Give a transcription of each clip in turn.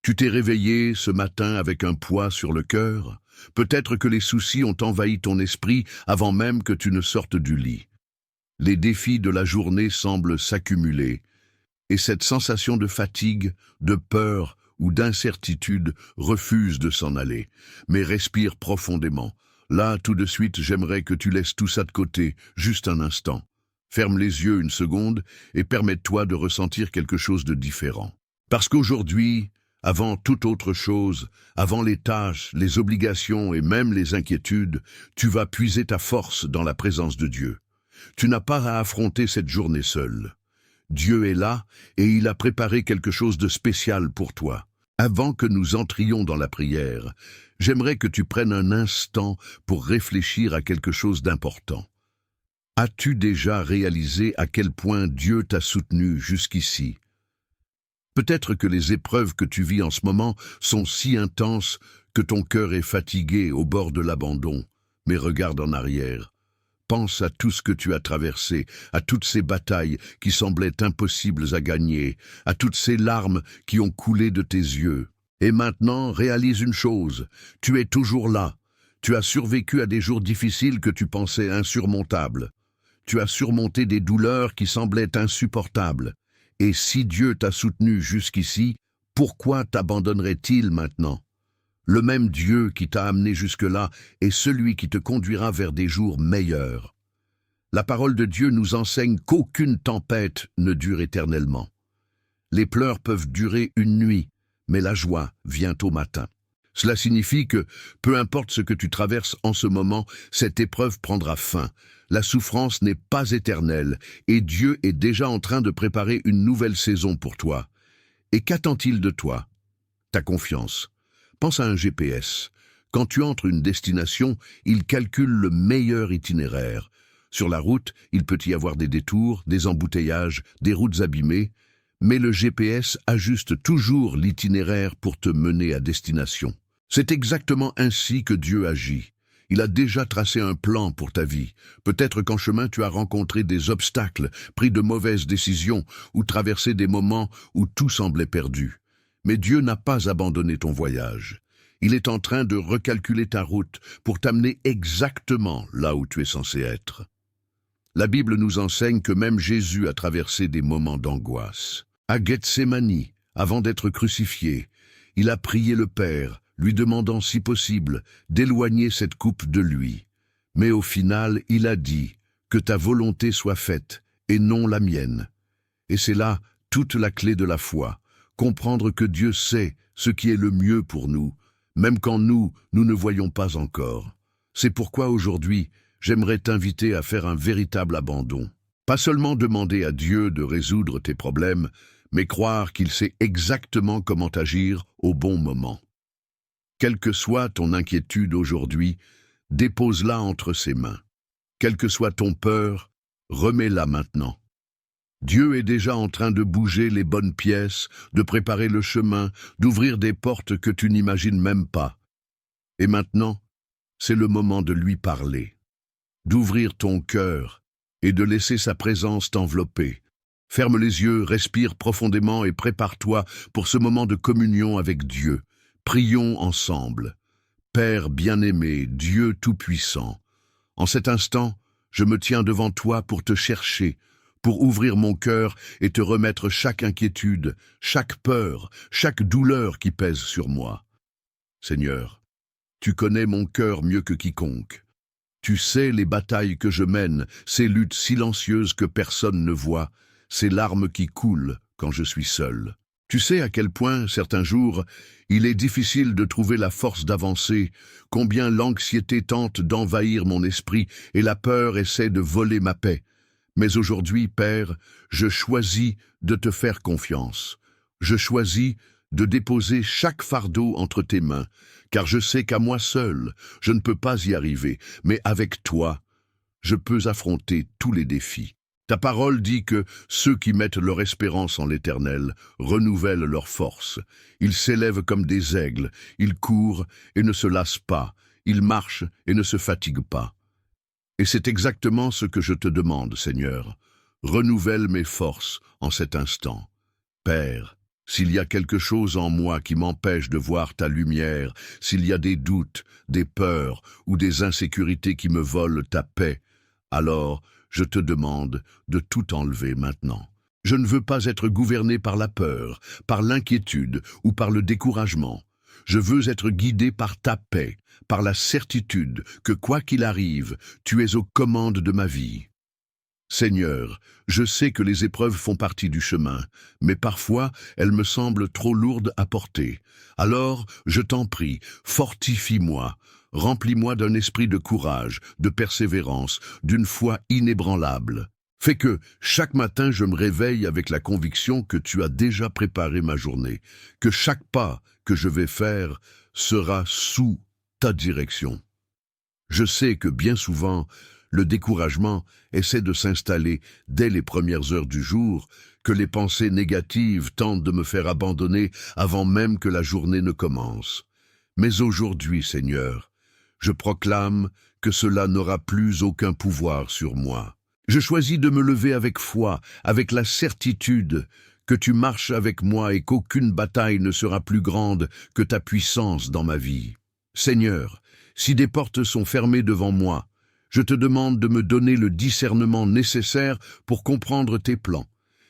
Tu t'es réveillé ce matin avec un poids sur le cœur. Peut-être que les soucis ont envahi ton esprit avant même que tu ne sortes du lit. Les défis de la journée semblent s'accumuler, et cette sensation de fatigue, de peur ou d'incertitude refuse de s'en aller. Mais respire profondément. Là, tout de suite, j'aimerais que tu laisses tout ça de côté, juste un instant. Ferme les yeux une seconde et permets-toi de ressentir quelque chose de différent. Parce qu'aujourd'hui, avant toute autre chose, avant les tâches, les obligations et même les inquiétudes, tu vas puiser ta force dans la présence de Dieu. Tu n'as pas à affronter cette journée seule. Dieu est là et il a préparé quelque chose de spécial pour toi. Avant que nous entrions dans la prière, j'aimerais que tu prennes un instant pour réfléchir à quelque chose d'important. As-tu déjà réalisé à quel point Dieu t'a soutenu jusqu'ici? Peut-être que les épreuves que tu vis en ce moment sont si intenses que ton cœur est fatigué au bord de l'abandon. Mais regarde en arrière. Pense à tout ce que tu as traversé, à toutes ces batailles qui semblaient impossibles à gagner, à toutes ces larmes qui ont coulé de tes yeux. Et maintenant, réalise une chose, tu es toujours là. Tu as survécu à des jours difficiles que tu pensais insurmontables. Tu as surmonté des douleurs qui semblaient insupportables. Et si Dieu t'a soutenu jusqu'ici, pourquoi t'abandonnerait-il maintenant? Le même Dieu qui t'a amené jusque-là est celui qui te conduira vers des jours meilleurs. La parole de Dieu nous enseigne qu'aucune tempête ne dure éternellement. Les pleurs peuvent durer une nuit, mais la joie vient au matin. Cela signifie que, peu importe ce que tu traverses en ce moment, cette épreuve prendra fin. La souffrance n'est pas éternelle, et Dieu est déjà en train de préparer une nouvelle saison pour toi. Et qu'attend-il de toi? Ta confiance. Pense à un GPS. Quand tu entres une destination, il calcule le meilleur itinéraire. Sur la route, il peut y avoir des détours, des embouteillages, des routes abîmées, mais le GPS ajuste toujours l'itinéraire pour te mener à destination. C'est exactement ainsi que Dieu agit. Il a déjà tracé un plan pour ta vie. Peut-être qu'en chemin tu as rencontré des obstacles, pris de mauvaises décisions ou traversé des moments où tout semblait perdu. Mais Dieu n'a pas abandonné ton voyage. Il est en train de recalculer ta route pour t'amener exactement là où tu es censé être. La Bible nous enseigne que même Jésus a traversé des moments d'angoisse. À Gethsémani, avant d'être crucifié, il a prié le Père, lui demandant si possible d'éloigner cette coupe de lui. Mais au final, il a dit « Que ta volonté soit faite, et non la mienne ». Et c'est là toute la clé de la foi, comprendre que Dieu sait ce qui est le mieux pour nous, même quand nous ne voyons pas encore. C'est pourquoi aujourd'hui, j'aimerais t'inviter à faire un véritable abandon. Pas seulement demander à Dieu de résoudre tes problèmes, mais croire qu'il sait exactement comment agir au bon moment. Quelle que soit ton inquiétude aujourd'hui, dépose-la entre ses mains. Quelle que soit ton peur, remets-la maintenant. Dieu est déjà en train de bouger les bonnes pièces, de préparer le chemin, d'ouvrir des portes que tu n'imagines même pas. Et maintenant, c'est le moment de lui parler, d'ouvrir ton cœur et de laisser sa présence t'envelopper. Ferme les yeux, respire profondément et prépare-toi pour ce moment de communion avec Dieu. Prions ensemble. Père bien-aimé, Dieu tout-puissant, en cet instant, je me tiens devant toi pour te chercher, pour ouvrir mon cœur et te remettre chaque inquiétude, chaque peur, chaque douleur qui pèse sur moi. Seigneur, tu connais mon cœur mieux que quiconque. Tu sais les batailles que je mène, ces luttes silencieuses que personne ne voit, ces larmes qui coulent quand je suis seul. Tu sais à quel point, certains jours, il est difficile de trouver la force d'avancer, combien l'anxiété tente d'envahir mon esprit et la peur essaie de voler ma paix. Mais aujourd'hui, Père, je choisis de te faire confiance. Je choisis de déposer chaque fardeau entre tes mains, car je sais qu'à moi seul, je ne peux pas y arriver, mais avec toi, je peux affronter tous les défis. Ta parole dit que ceux qui mettent leur espérance en l'Éternel renouvellent leur force. Ils s'élèvent comme des aigles, ils courent et ne se lassent pas, ils marchent et ne se fatiguent pas. Et c'est exactement ce que je te demande, Seigneur. Renouvelle mes forces en cet instant. Père, S'il y a quelque chose en moi qui m'empêche de voir ta lumière, s'il y a des doutes, des peurs ou des insécurités qui me volent ta paix, alors je te demande de tout enlever maintenant. Je ne veux pas être gouverné par la peur, par l'inquiétude ou par le découragement. Je veux être guidé par ta paix, par la certitude que quoi qu'il arrive, tu es aux commandes de ma vie. Seigneur, je sais que les épreuves font partie du chemin, mais parfois elles me semblent trop lourdes à porter. Alors, je t'en prie, fortifie-moi, remplis-moi d'un esprit de courage, de persévérance, d'une foi inébranlable. Fais que, chaque matin, je me réveille avec la conviction que tu as déjà préparé ma journée, que chaque pas que je vais faire sera sous ta direction. Je sais que bien souvent, le découragement essaie de s'installer dès les premières heures du jour, que les pensées négatives tentent de me faire abandonner avant même que la journée ne commence. Mais aujourd'hui, Seigneur, je proclame que cela n'aura plus aucun pouvoir sur moi. Je choisis de me lever avec foi, avec la certitude que tu marches avec moi et qu'aucune bataille ne sera plus grande que ta puissance dans ma vie. Seigneur, si des portes sont fermées devant moi, je te demande de me donner le discernement nécessaire pour comprendre tes plans.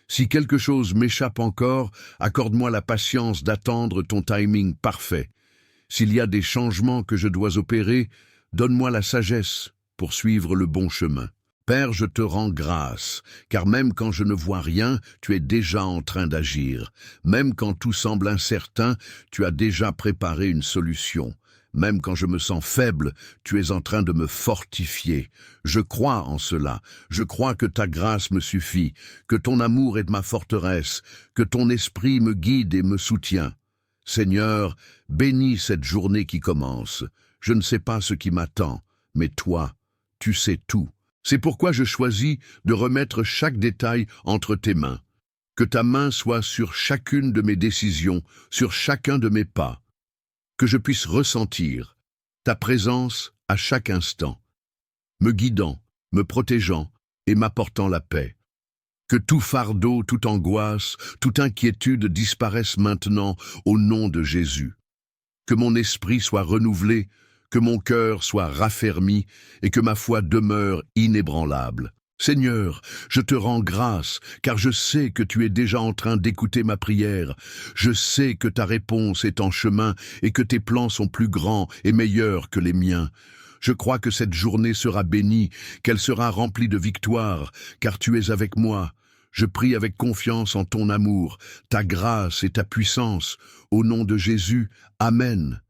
Si quelque chose m'échappe encore, accorde-moi la patience d'attendre ton timing parfait. S'il y a des changements que je dois opérer, donne-moi la sagesse pour suivre le bon chemin. Père, je te rends grâce, car même quand je ne vois rien, tu es déjà en train d'agir. Même quand tout semble incertain, tu as déjà préparé une solution. Même quand je me sens faible, tu es en train de me fortifier. Je crois en cela. Je crois que ta grâce me suffit, que ton amour est ma forteresse, que ton esprit me guide et me soutient. Seigneur, bénis cette journée qui commence. Je ne sais pas ce qui m'attend, mais toi, tu sais tout. C'est pourquoi je choisis de remettre chaque détail entre tes mains. Que ta main soit sur chacune de mes décisions, sur chacun de mes pas. Que je puisse ressentir ta présence à chaque instant, me guidant, me protégeant et m'apportant la paix. Que tout fardeau, toute angoisse, toute inquiétude disparaisse maintenant au nom de Jésus. Que mon esprit soit renouvelé, que mon cœur soit raffermi et que ma foi demeure inébranlable. Seigneur, je te rends grâce, car je sais que tu es déjà en train d'écouter ma prière. Je sais que ta réponse est en chemin et que tes plans sont plus grands et meilleurs que les miens. Je crois que cette journée sera bénie, qu'elle sera remplie de victoires, car tu es avec moi. Je prie avec confiance en ton amour, ta grâce et ta puissance. Au nom de Jésus, Amen.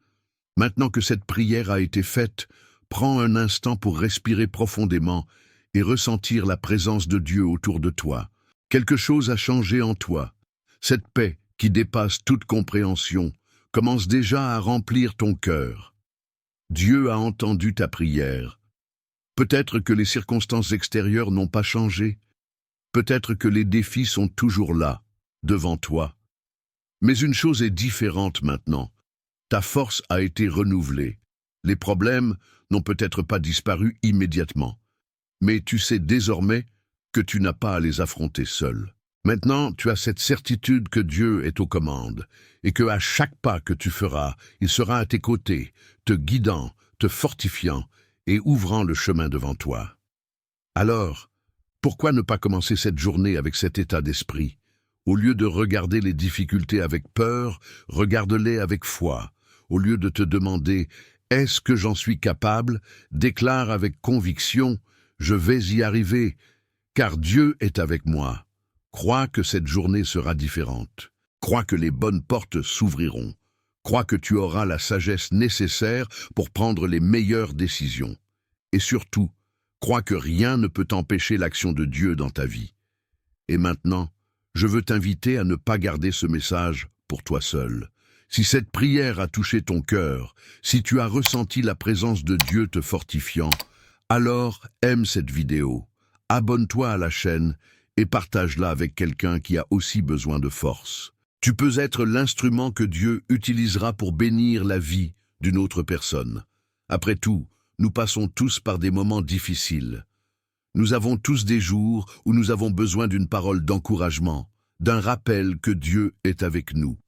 Maintenant que cette prière a été faite, prends un instant pour respirer profondément et ressentir la présence de Dieu autour de toi. Quelque chose a changé en toi. Cette paix qui dépasse toute compréhension commence déjà à remplir ton cœur. Dieu a entendu ta prière. Peut-être que les circonstances extérieures n'ont pas changé. Peut-être que les défis sont toujours là, devant toi. Mais une chose est différente maintenant. Ta force a été renouvelée. Les problèmes n'ont peut-être pas disparu immédiatement. Mais tu sais désormais que tu n'as pas à les affronter seul. Maintenant, tu as cette certitude que Dieu est aux commandes et que à chaque pas que tu feras, il sera à tes côtés, te guidant, te fortifiant et ouvrant le chemin devant toi. Alors, pourquoi ne pas commencer cette journée avec cet état d'esprit? Au lieu de regarder les difficultés avec peur, regarde-les avec foi. Au lieu de te demander « Est-ce que j'en suis capable ?», déclare avec conviction « Je vais y arriver, car Dieu est avec moi ». Crois que cette journée sera différente. Crois que les bonnes portes s'ouvriront. Crois que tu auras la sagesse nécessaire pour prendre les meilleures décisions. Et surtout, crois que rien ne peut empêcher l'action de Dieu dans ta vie. Et maintenant, je veux t'inviter à ne pas garder ce message pour toi seul. Si cette prière a touché ton cœur, si tu as ressenti la présence de Dieu te fortifiant, alors aime cette vidéo, abonne-toi à la chaîne et partage-la avec quelqu'un qui a aussi besoin de force. Tu peux être l'instrument que Dieu utilisera pour bénir la vie d'une autre personne. Après tout, nous passons tous par des moments difficiles. Nous avons tous des jours où nous avons besoin d'une parole d'encouragement, d'un rappel que Dieu est avec nous.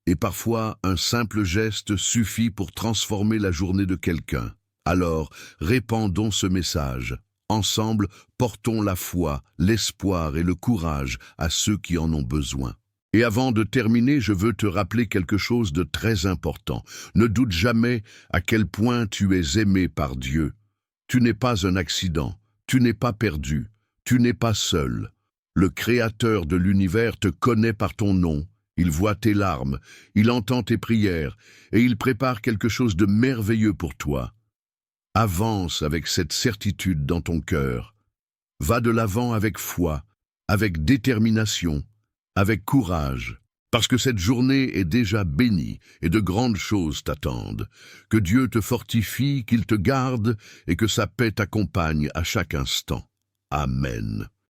Et parfois, un simple geste suffit pour transformer la journée de quelqu'un. Alors, répandons ce message. Ensemble, portons la foi, l'espoir et le courage à ceux qui en ont besoin. Et avant de terminer, je veux te rappeler quelque chose de très important. Ne doute jamais à quel point tu es aimé par Dieu. Tu n'es pas un accident, tu n'es pas perdu, tu n'es pas seul. Le Créateur de l'univers te connaît par ton nom. Il voit tes larmes, il entend tes prières et il prépare quelque chose de merveilleux pour toi. Avance avec cette certitude dans ton cœur. Va de l'avant avec foi, avec détermination, avec courage, parce que cette journée est déjà bénie et de grandes choses t'attendent. Que Dieu te fortifie, qu'il te garde et que sa paix t'accompagne à chaque instant. Amen.